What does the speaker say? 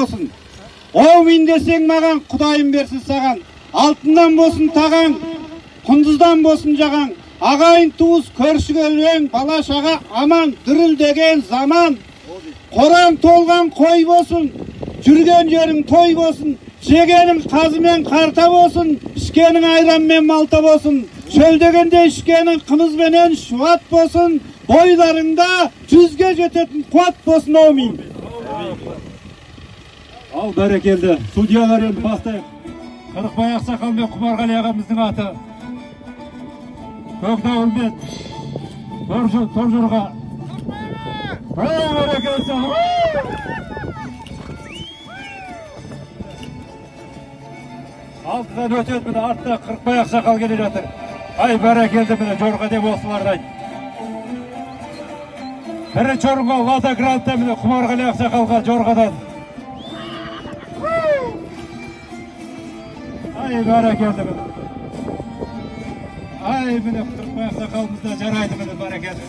болсын. Оумин десең маған, Құдайым берсін саған. Алтындан болсын тағаң, құндыздан болсын жағаң. Ағайын туыс көршіге өң, бала шаға аман, дүрілдеген заман. Қораң толған қой болсын, жүрген жерің той болсын. Жегенің қазымен қарта болсын, ішкенің айранмен малта болсын. Шөлдегенде ішкенің қымызбенен шуат болсын. Бойларыңда 100-ге жететін қуат болсын, аумин. Ал бәрекелді. Судьялар енді бастайық. Қырықбай Ақсақал мен Құмарғали ағамыздың аты. Көкдауылмен Торжорға. Ай, бәрекелді. Алтыдан өтеді, міне артта Қырықбай Ақсақал келе жатыр. Ай, бәрекелді, міне жорға деп осылардан. Бірінші орынға Лада Грантта, міне Құмарғали Ақсақалға жорғадан. Ай, бәрекелді, міне. Ай, міне Қырықбай Ақсақалымызда жарайды, міне бәрекелді.